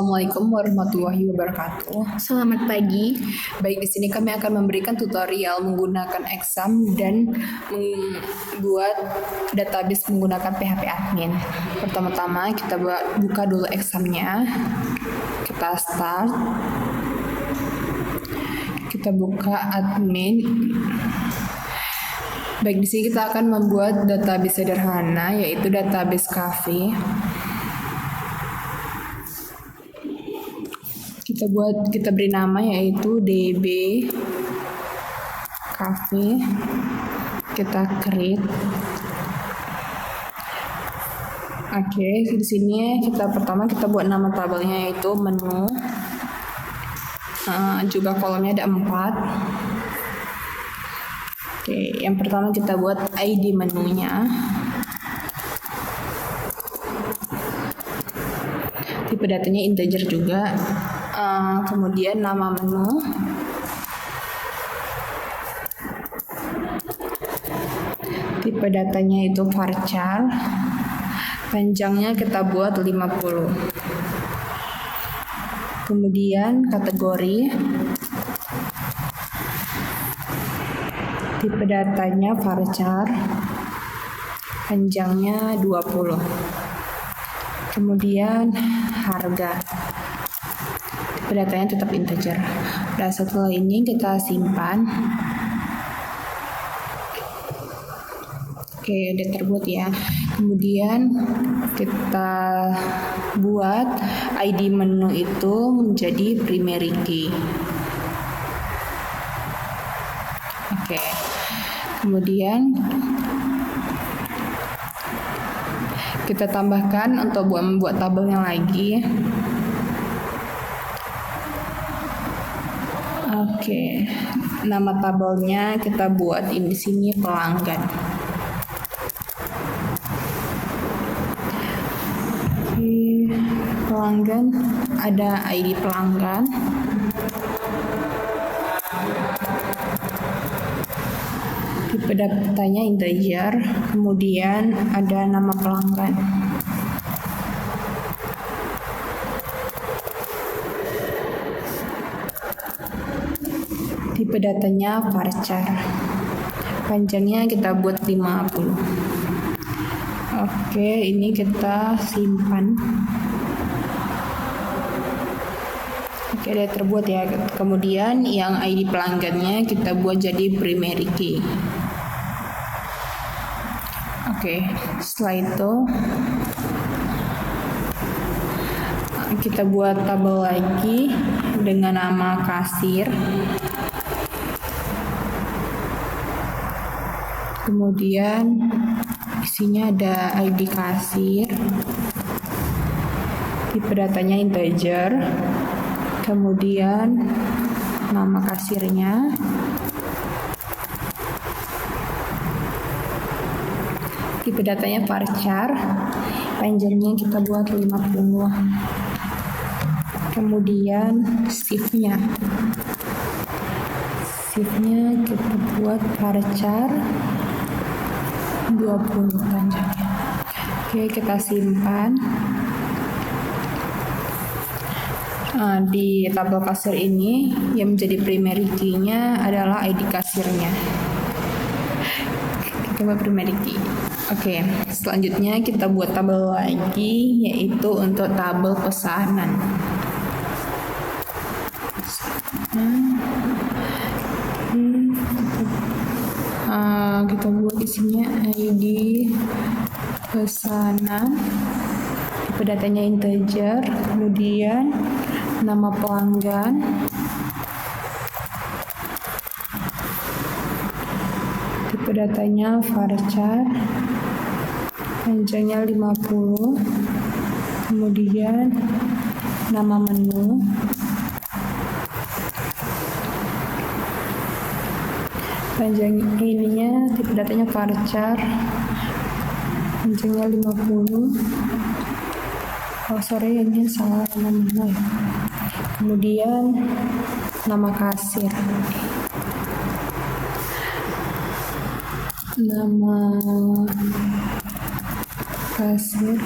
Assalamualaikum warahmatullahi wabarakatuh. Selamat pagi. Baik, di sini kami akan memberikan tutorial menggunakan exam dan membuat database menggunakan PHP admin. Pertama-tama kita buka dulu examnya. Kita start. Kita buka admin. Baik, di sini kita akan membuat database sederhana yaitu database cafe. Kita beri nama yaitu DB Cafe. Kita create. Oke, di sini pertama kita buat nama tabelnya yaitu menu. Juga kolomnya ada 4. Oke, yang pertama kita buat ID menunya. Tipe datanya integer juga. Kemudian nama menu, tipe datanya itu varchar, panjangnya kita buat 50. Kemudian kategori, tipe datanya varchar, panjangnya 20. Kemudian harga, datanya tetap integer. Nah, setelah ini kita simpan. Oke, udah terbuat ya. Kemudian kita buat ID menu itu menjadi primary key. Oke. Kemudian kita tambahkan untuk membuat tabelnya lagi. Oke, nama tabelnya kita buat di sini pelanggan. Oke, pelanggan ada ID pelanggan. Tipe datanya integer, kemudian ada nama pelanggan. Tipe datanya varchar. Panjangnya kita buat 50. Oke, ini kita simpan. Oke, udah terbuat ya. Kemudian yang ID pelanggannya kita buat jadi primary key. Oke, setelah itu kita buat tabel lagi dengan nama kasir. Kemudian isinya ada ID kasir, tipe datanya integer, kemudian nama kasirnya, tipe datanya varchar, panjangnya kita buat 50. Kemudian shiftnya kita buat varchar 20 panjangnya. Oke, kita simpan. Di tabel kasir ini yang menjadi primary key-nya adalah ID kasirnya. Kita buat primary key. Oke, selanjutnya kita buat tabel lagi yaitu untuk tabel pesanan. Kita buat isinya ID pesanan, tipe datanya integer, kemudian nama pelanggan, tipe datanya varchar, panjangnya 50, kemudian nama menu, panjang ininya tipe datanya varchar, panjangnya 50. Ini salah nama ya. Kemudian nama kasir, nama kasir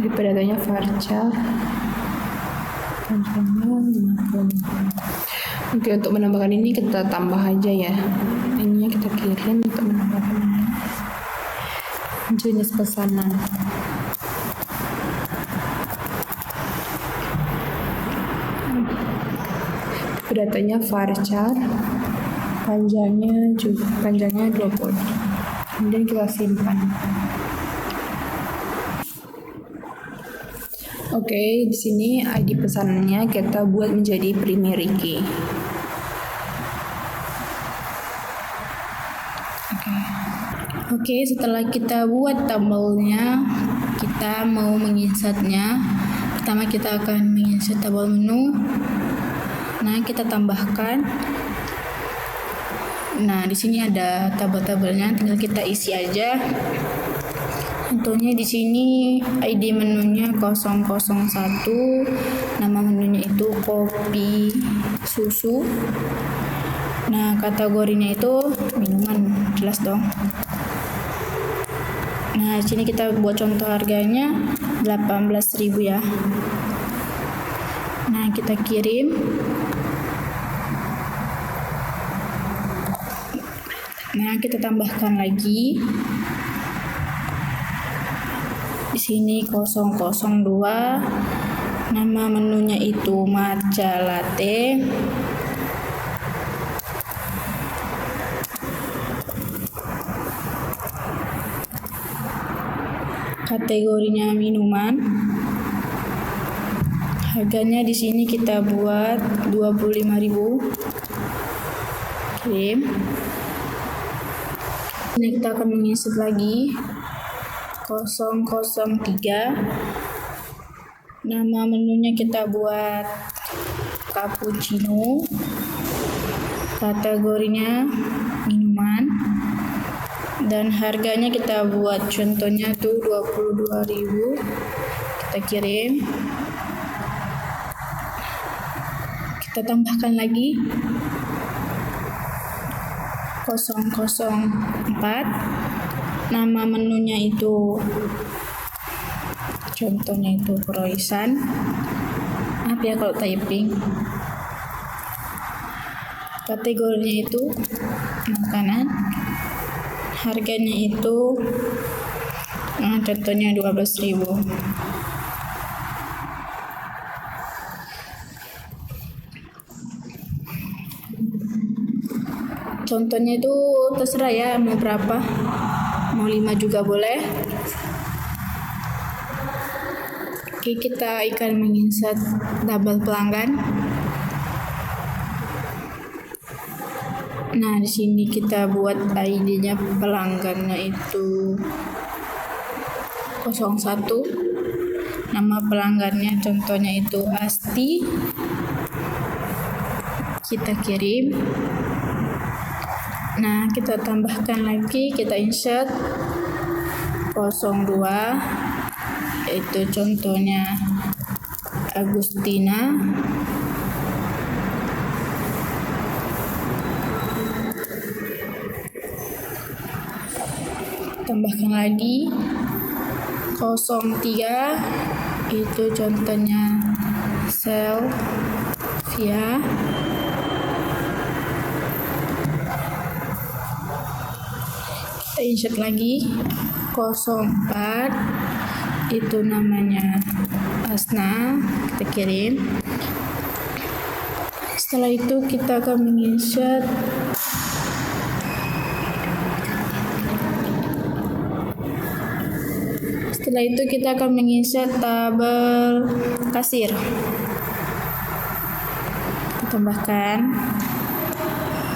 IP datanya varchar, panjangnya 50. Oke, untuk menambahkan ini kita tambah aja ya. Ininya kita kirim untuk menambahkan jenis pesanan. Datanya varchar, panjangnya 20. Kemudian kita simpan. Oke, di sini ID pesanannya kita buat menjadi primary key. Oke, setelah kita buat tabelnya, kita mau menginsertnya. Pertama kita akan menginsert tabel menu. Nah, kita tambahkan. Nah, di sini ada tabel-tabelnya, tinggal kita isi aja. Contohnya di sini ID menunya 001, nama menunya itu kopi susu. Nah, kategorinya itu minuman, jelas dong. Nah, di sini kita buat contoh harganya 18.000 ya. Nah, kita kirim. Nah, kita tambahkan lagi. Di sini 002, nama menunya itu matcha latte. Kategorinya minuman. Harganya di sini kita buat 25.000. Kirim. Ini kita akan menginsert lagi 003. Nama menunya kita buat cappuccino. Kategorinya minuman. Dan harganya kita buat contohnya tuh 22.000. Kita kirim. Kita tambahkan lagi 004. Nama menunya itu contohnya itu croissant. Maaf ya kalau typing. Kategorinya itu makanan. Harganya itu contohnya 12.000. Contohnya itu terserah ya mau berapa. Mau 5 juga boleh. Oke, kita akan menginsert tabel pelanggan. Nah, di sini kita buat ID-nya pelanggannya itu 01. Nama pelanggannya contohnya itu Asti. Kita kirim. Nah, kita tambahkan lagi, kita insert 02. Itu contohnya Agustina. Tambahkan lagi 03. Itu contohnya Selvia. Kita insert lagi 04. Itu namanya Asna. Kita kirim. Setelah itu kita akan menginsert tabel kasir. Kita tambahkan.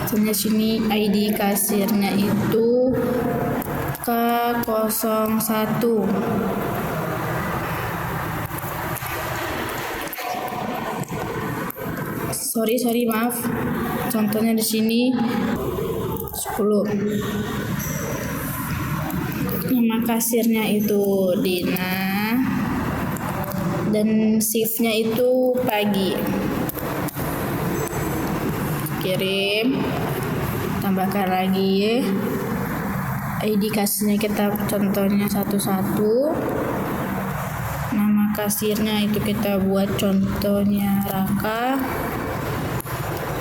Misalnya sini ID kasirnya itu K01. Sorry, maaf. Contohnya di sini 10. Nama kasirnya itu Dina. Dan shiftnya itu pagi. Kirim. Tambahkan lagi ID kasirnya kita contohnya 11. Nama nama kasirnya itu kita buat contohnya Raka.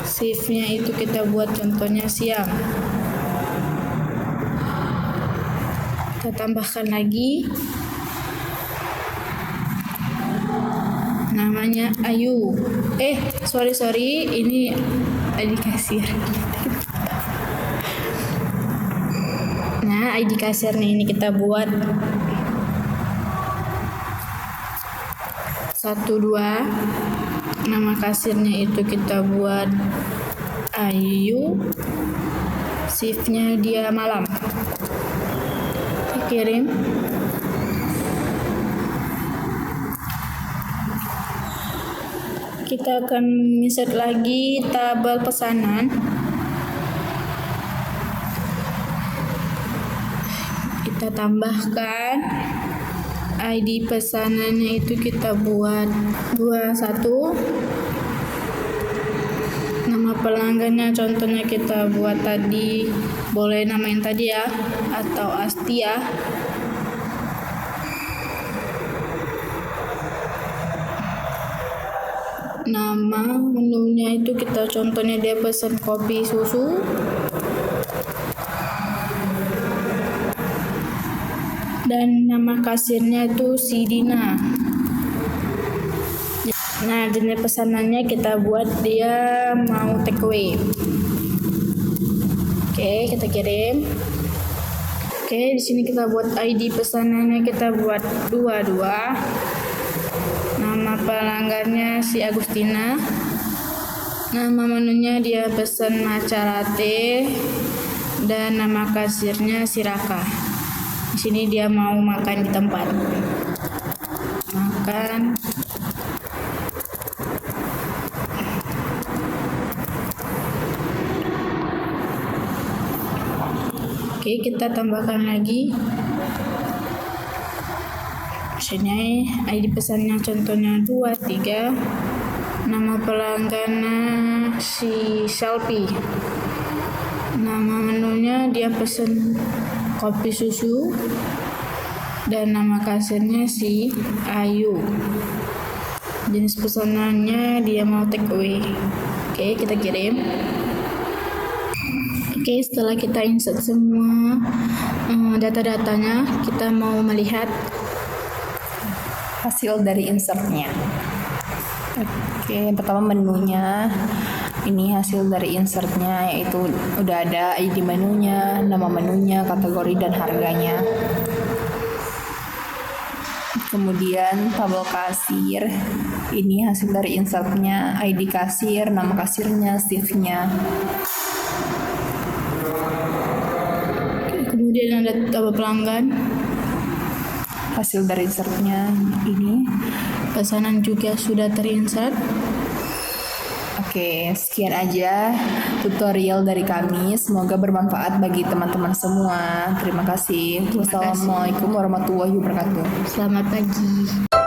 Shiftnya itu kita buat contohnya Siang. Kita tambahkan lagi namanya Ayu. Sorry, ini ID kasir. Nah, ID kasirnya ini kita buat 12. Nama kasirnya itu kita buat Ayu. Shiftnya dia Malam. Kita kirim. Kita akan insert lagi tabel pesanan. Kita tambahkan ID pesanannya itu kita buat 21. Nama pelanggannya contohnya kita buat tadi, boleh nama yang tadi ya, atau Astia. Nama menunya itu kita contohnya dia pesan kopi susu. Dan nama kasirnya itu si Dina. Nah, jenis pesanannya kita buat dia mau take away. Oke, kita kirim. Oke, di sini kita buat ID pesanannya kita buat 22. Nama pelanggannya si Agustina. Nama menunya dia pesan matcha latte. Dan nama kasirnya si Raka. Di sini dia mau makan di tempat. Makan. Oke, kita tambahkan lagi. Sini ID pesannya contohnya 23. Nama pelanggannya si Selfie. Nama menunya dia pesan kopi susu. Dan nama kasirnya si Ayu. Jenis pesanannya dia mau take away. Oke, kita kirim. Oke, setelah kita insert semua data-datanya, kita mau melihat hasil dari insertnya. Oke, yang pertama menunya. Ini hasil dari insertnya, yaitu udah ada ID menunya, nama menunya, kategori dan harganya. Kemudian tabel kasir. Ini hasil dari insertnya, ID kasir, nama kasirnya, shiftnya. Kemudian ada tabel pelanggan. Hasil dari insertnya ini. Pesanan juga sudah terinsert. Oke, sekian aja tutorial dari kami. Semoga bermanfaat bagi teman-teman semua. Terima kasih. Wassalamualaikum warahmatullahi wabarakatuh. Selamat pagi.